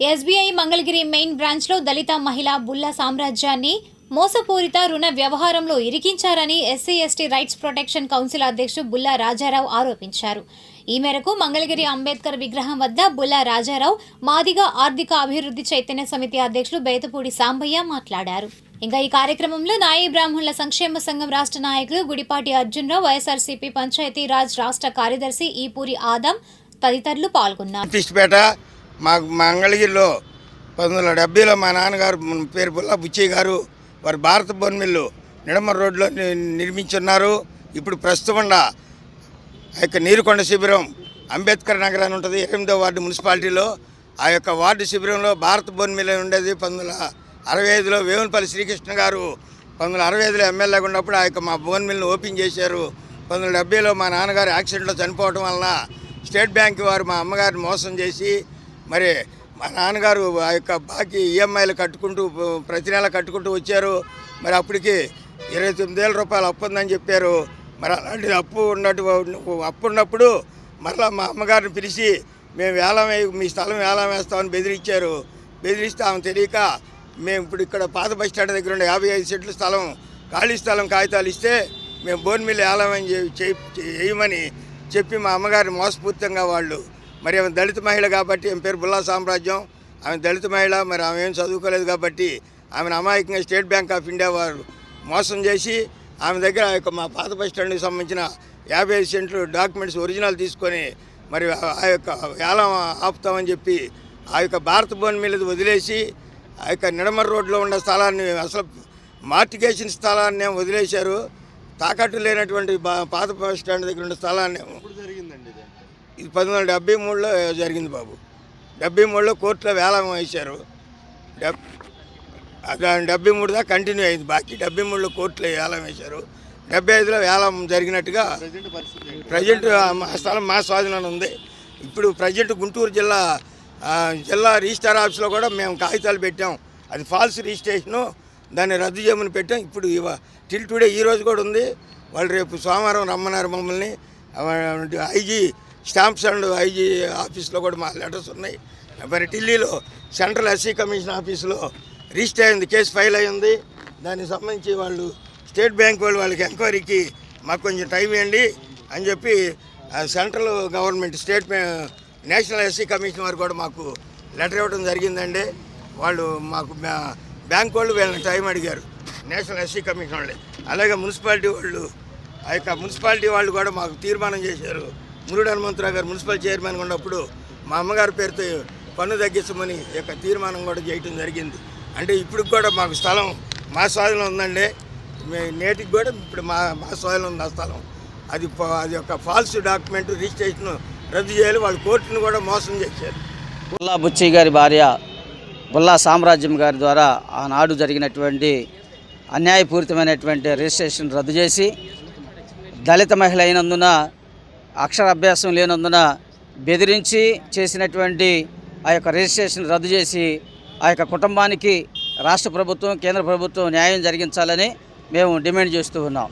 SBI Mangalagiri main బ్రాంచ్లో దళిత మహిళ బుల్లా సామ్రాజ్యాన్ని మోసపూరిత రుణ వ్యవహారంలో ఇరికించారని SC ST rights protection council అధ్యక్షుడు బుల్లా రాజారావు ఆరోపించారు. ఈ మేరకు మంగళగిరి అంబేద్కర్ విగ్రహం వద్ద బుల్లా రాజారావు మాదిగ ఆర్థిక అభివృద్ధి చైతన్య సమితి అధ్యక్షుడు బేతపూడి సాంబయ్య మాట్లాడారు. ఇంకా ఈ కార్యక్రమంలో నాయి బ్రాహ్మణుల సంక్షేమ సంఘం రాష్ట్ర నాయకులు గుడిపాటి అర్జున్రావు, వైఎస్ఆర్సీపీ పంచాయతీరాజ్ రాష్ట్ర కార్యదర్శి ఈపూరి ఆదం తదితరులు పాల్గొన్నారు. మంగళగిరిలో 1970లో మా నాన్నగారు పేరు బుల్లా బుచ్చయ్య గారు వారు భారత బోన్ మిల్లు నిడమర్ రోడ్లో నిర్మించున్నారు. ఇప్పుడు ప్రస్తుతం ఆ యొక్క నీరుకొండ శిబిరం అంబేద్కర్ నగర్ అని ఉంటుంది, 8వ వార్డు మున్సిపాలిటీలో. ఆ యొక్క వార్డు శిబిరంలో భారత బోన్ మిల్ ఉండేది. 1965లో వేవులపల్లి శ్రీకృష్ణ గారు 1965లో ఎమ్మెల్యేగా ఉన్నప్పుడు ఆ యొక్క మా బోన్ మిల్ని ఓపెన్ చేశారు. 1970లో మా నాన్నగారు యాక్సిడెంట్లో చనిపోవడం వలన స్టేట్ బ్యాంక్ వారు మా అమ్మగారిని మోసం చేసి మరి మా నాన్నగారు ఆ యొక్క బాకీ ఈఎంఐలు కట్టుకుంటూ ప్రతి నెల కట్టుకుంటూ వచ్చారు. మరి అప్పటికి 29,000 రూపాయలు అప్పు ఉందని చెప్పారు. మరి అలాంటి అప్పు ఉన్నప్పుడు మరలా మా అమ్మగారిని పిలిచి మేము మీ స్థలం వేలం వేస్తామని బెదిరించారు. బెదిరిస్తే ఆమె తెలియక మేము ఇప్పుడు ఇక్కడ పాత బస్ స్టాండ్ దగ్గర ఉండే 55 సెంట్ల స్థలం ఖాళీ స్థలం కాగితాలు ఇస్తే మేము బోన్ మిల్లు వేలమని చేయమని చెప్పి మా అమ్మగారిని మోసపూరితంగా వాళ్ళు మరి ఆమె దళిత మహిళ కాబట్టి ఆమె పేరు బుల్లా సామ్రాజ్యం, ఆమె దళిత మహిళ, మరి ఆమె ఏం చదువుకోలేదు కాబట్టి ఆమెను అమాయకంగా స్టేట్ బ్యాంక్ ఆఫ్ ఇండియా వారు మోసం చేసి ఆమె దగ్గర ఆ యొక్క మా పాత బస్ స్టాండ్కి సంబంధించిన 55 సెంట్లు డాక్యుమెంట్స్ ఒరిజినల్ తీసుకొని మరి ఆ యొక్క వేలం ఆపుతామని చెప్పి ఆ యొక్క భారత బోన్ మీద వదిలేసి ఆ యొక్క నిడమర్ రోడ్లో ఉన్న స్థలాన్ని అసలు మార్టిగేషన్ స్థలాన్ని వదిలేశారు. తాకట్టు లేనటువంటి పాత బస్ స్టాండ్ దగ్గర ఉన్న స్థలాన్ని ఇది 1973లో జరిగింది బాబు. 73లో కోర్టులో వేలం వేశారు. 73 దాకా కంటిన్యూ అయింది. బాకీ 73లో కోర్టులో వేలం వేశారు. 75లో వేలం జరిగినట్టుగా ప్రజెంట్ స్థలం మా స్వాధీనంలో ఉంది. ఇప్పుడు ప్రజెంట్ గుంటూరు జిల్లా రిజిస్టార్ ఆఫీస్లో కూడా మేము కాగితాలు పెట్టాం. అది ఫాల్స్ రిజిస్ట్రేషను, దాన్ని రద్దు చేయమని పెట్టాం. ఇప్పుడు టిల్ టుడే ఈరోజు కూడా ఉంది. వాళ్ళు రేపు సోమవారం రమ్మన్నారు మమ్మల్ని. ఐజీ స్టాంప్స్ అండ్ ఐజీ ఆఫీస్లో కూడా మా లెటర్స్ ఉన్నాయి. మరి ఢిల్లీలో సెంట్రల్ ఎస్సీ కమిషన్ ఆఫీసులో రిజిస్టర్ అయింది, కేసు ఫైల్ అయ్యింది. దానికి సంబంధించి వాళ్ళు స్టేట్ బ్యాంక్ వాళ్ళకి ఎంక్వైరీకి మాకు కొంచెం టైం ఇవ్వండి అని చెప్పి central government national SC commission వారు కూడా మాకు లెటర్ ఇవ్వడం జరిగిందండి. వాళ్ళు మాకు బ్యాంక్ వాళ్ళు వీళ్ళని టైం అడిగారు, నేషనల్ ఎస్సీ కమిషన్ వాళ్ళే. అలాగే మున్సిపాలిటీ వాళ్ళు కూడా మాకు తీర్మానం చేశారు. మురుడు హనుమంతరావు గారు మున్సిపల్ చైర్మన్గా ఉన్నప్పుడు మా అమ్మగారి పేరుతో పన్ను తగ్గించమని యొక్క తీర్మానం కూడా చేయటం జరిగింది. అంటే ఇప్పుడు కూడా మాకు స్థలం మా స్వాధీనంలో ఉందండి. నేటికి కూడా ఇప్పుడు మా స్వాధీనంలో ఉంది ఆ స్థలం. అది ఒక ఫాల్స్ డాక్యుమెంట్ రిజిస్ట్రేషన్ రద్దు చేయాలి. వాళ్ళు కోర్టును కూడా మోసం చేశారు. బుల్లా బుచ్చయ్య గారి భార్య బుల్లా సామ్రాజ్యం గారి ద్వారా ఆనాడు జరిగినటువంటి అన్యాయపూరితమైనటువంటి రిజిస్ట్రేషన్ రద్దు చేసి దళిత మహిళ అయినందున అక్షరాభ్యాసం లేనందున బెదిరించి చేసినటువంటి ఆ యొక్క రిజిస్ట్రేషన్ రద్దు చేసి ఆ యొక్క కుటుంబానికి రాష్ట్ర ప్రభుత్వం, కేంద్ర ప్రభుత్వం న్యాయం జరిగించాలని మేము డిమాండ్ చేస్తూ ఉన్నాం.